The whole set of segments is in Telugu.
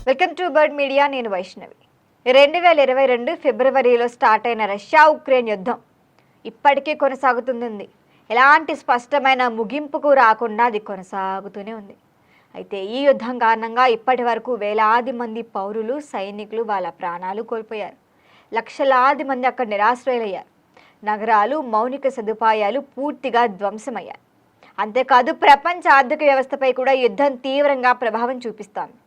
Welcome to bird media. నేను వైష్ణవి. 2022 ఫిబ్రవరిలో స్టార్ట్ అయిన రష్యా ఉక్రెయిన్ యుద్ధం ఇప్పటికీ కొనసాగుతుంది. ఎలాంటి స్పష్టమైన ముగింపుకు రాకుండా అది కొనసాగుతూనే ఉంది. అయితే ఈ యుద్ధం కారణంగా ఇప్పటి వరకు వేలాది మంది పౌరులు, సైనికులు వాళ్ళ ప్రాణాలు కోల్పోయారు. లక్షలాది మంది అక్కడ నిరాశ్రయులయ్యారు. నగరాలు, మౌలిక సదుపాయాలు పూర్తిగా ధ్వంసమయ్యాయి. అంతేకాదు ప్రపంచ ఆర్థిక వ్యవస్థపై కూడా యుద్ధం తీవ్రంగా ప్రభావం చూపిస్తోంది.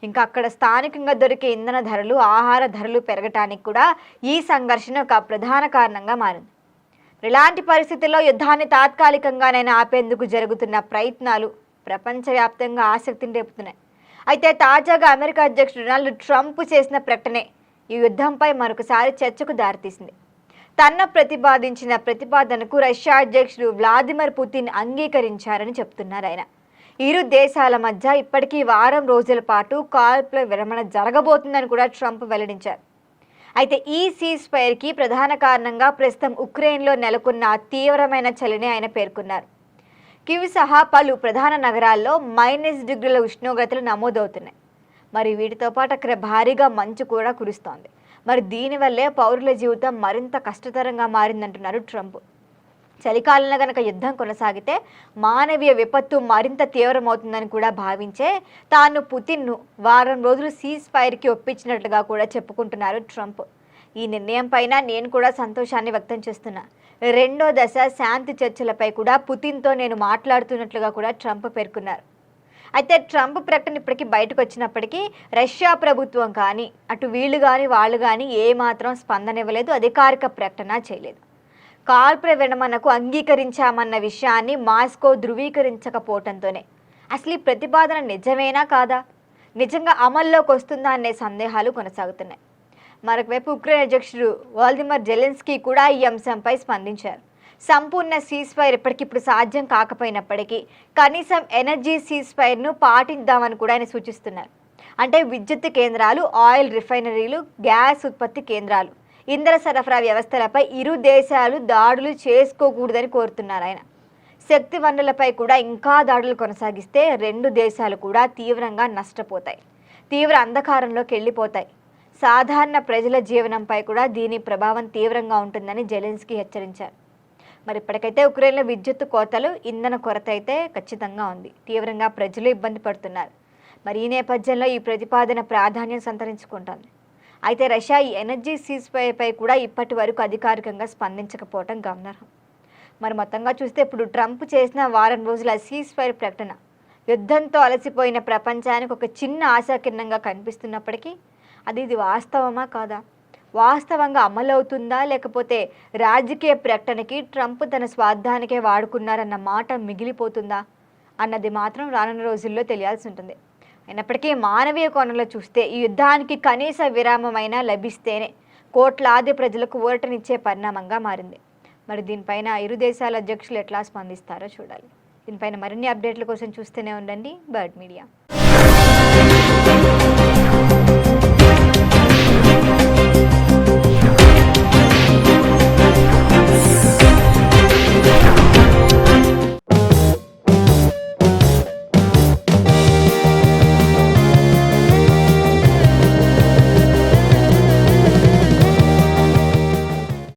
ఇంకా అక్కడ స్థానికంగా దొరికే ఇంధన ధరలు, ఆహార ధరలు పెరగటానికి కూడా ఈ సంఘర్షణ ఒక ప్రధాన కారణంగా మారింది. ఇలాంటి పరిస్థితుల్లో యుద్ధాన్ని తాత్కాలికంగానైనా ఆపేందుకు జరుగుతున్న ప్రయత్నాలు ప్రపంచవ్యాప్తంగా ఆసక్తిని రేపుతున్నాయి. అయితే తాజాగా అమెరికా అధ్యక్షుడు డొనాల్డ్ ట్రంప్ చేసిన ప్రకటనే ఈ యుద్ధంపై మరొకసారి చర్చకు దారితీసింది. ప్రతిపాదించిన ప్రతిపాదనకు రష్యా అధ్యక్షుడు వ్లాదిమిర్ పుతిన్ అంగీకరించారని చెప్తున్నారు ఆయన. ఇరు దేశాల మధ్య ఇప్పటికీ వారం రోజుల పాటు కాల్పుల విరమణ జరగబోతుందని కూడా ట్రంప్ వెల్లడించారు. అయితే ఈ సీజ్ ఫైర్కి ప్రధాన కారణంగా ప్రస్తుతం ఉక్రెయిన్లో నెలకొన్న తీవ్రమైన చలిని ఆయన పేర్కొన్నారు. కివ్ సహా పలు ప్రధాన నగరాల్లో -డిగ్రీల ఉష్ణోగ్రతలు నమోదవుతున్నాయి. మరి వీటితో పాటు అక్కడ భారీగా మంచు కూడా కురుస్తోంది. మరి దీనివల్లే పౌరుల జీవితం మరింత కష్టతరంగా మారిందంటున్నారు ట్రంప్. చలికాలంలో కనుక యుద్ధం కొనసాగితే మానవీయ విపత్తు మరింత తీవ్రమవుతుందని కూడా భావించే తాను పుతిన్ను వారం రోజులు సీజ్ ఫైర్కి ఒప్పించినట్లుగా కూడా చెప్పుకుంటున్నారు ట్రంప్. ఈ నిర్ణయం పైన నేను కూడా సంతోషాన్ని వ్యక్తం చేస్తున్నా. రెండో దశ శాంతి చర్చలపై కూడా పుతిన్తో నేను మాట్లాడుతున్నట్లుగా కూడా ట్రంప్ పేర్కొన్నారు. అయితే ట్రంప్ ప్రకటన ఇప్పటికీ బయటకు వచ్చినప్పటికీ రష్యా ప్రభుత్వం కానీ అటు వీళ్ళు కానీ వాళ్ళు కానీ ఏమాత్రం స్పందన ఇవ్వలేదు, అధికారిక ప్రకటన చేయలేదు. కాల్పుల విరమణకు అంగీకరించామన్న విషయాన్ని మాస్కో ధృవీకరించకపోవడంతోనే అసలు ఈ ప్రతిపాదన నిజమేనా కాదా, నిజంగా అమల్లోకి వస్తుందా అనే సందేహాలు కొనసాగుతున్నాయి. మరొకవైపు ఉక్రెయిన్ అధ్యక్షుడు వోల్దిమిర్ జెలెన్స్కీ కూడా ఈ అంశంపై స్పందించారు. సంపూర్ణ సీజ్ ఫైర్ ఇప్పటికిప్పుడు సాధ్యం కాకపోయినప్పటికీ కనీసం ఎనర్జీ సీజ్ ఫైర్ను పాటిద్దామని కూడా ఆయన సూచిస్తున్నారు. అంటే విద్యుత్ కేంద్రాలు, ఆయిల్ రిఫైనరీలు, గ్యాస్ ఉత్పత్తి కేంద్రాలు, ఇంధన సరఫరా వ్యవస్థలపై ఇరు దేశాలు దాడులు చేసుకోకూడదని కోరుతున్నారు ఆయన. శక్తి వనరులపై కూడా ఇంకా దాడులు కొనసాగిస్తే రెండు దేశాలు కూడా తీవ్రంగా నష్టపోతాయి, తీవ్ర అంధకారంలోకి వెళ్ళిపోతాయి. సాధారణ ప్రజల జీవనంపై కూడా దీని ప్రభావం తీవ్రంగా ఉంటుందని జెలెన్స్కీ హెచ్చరించారు. మరి ఇప్పటికైతే ఉక్రెయిన్లో విద్యుత్ కోతలు, ఇంధన కొరత అయితే ఖచ్చితంగా ఉంది. తీవ్రంగా ప్రజలు ఇబ్బంది పడుతున్నారు. మరి ఈ నేపథ్యంలో ఈ ప్రతిపాదన ప్రాధాన్యం సంతరించుకుంటోంది. అయితే రష్యా ఈ ఎనర్జీ సీజ్ ఫైర్పై కూడా ఇప్పటి వరకు అధికారికంగా స్పందించకపోవడం గమనార్హం. మరి మొత్తంగా చూస్తే ఇప్పుడు ట్రంప్ చేసిన వారం రోజుల సీజ్ ఫైర్ ప్రకటన యుద్ధంతో అలసిపోయిన ప్రపంచానికి ఒక చిన్న ఆశాకిరణంగా కనిపిస్తున్నప్పటికీ ఇది వాస్తవమా కాదా, వాస్తవంగా అమలవుతుందా, లేకపోతే రాజకీయ ప్రకటనకి ట్రంప్ తన స్వార్థానికే వాడుకున్నారన్న మాట మిగిలిపోతుందా అన్నది మాత్రం రానున్న రోజుల్లో తెలియాల్సి ఉంటుంది. అయినప్పటికీ మానవీయ కోణంలో చూస్తే ఈ యుద్ధానికి కనీస విరామమైనా లభిస్తేనే కోట్లాది ప్రజలకు ఊరటనిచ్చే పరిణామంగా మారింది. మరి దీనిపైన ఇరు దేశాల అధ్యక్షులు ఎట్లా స్పందిస్తారో చూడాలి. దీనిపైన మరిన్ని అప్డేట్ల కోసం చూస్తూనే ఉండండి బర్డ్ మీడియా.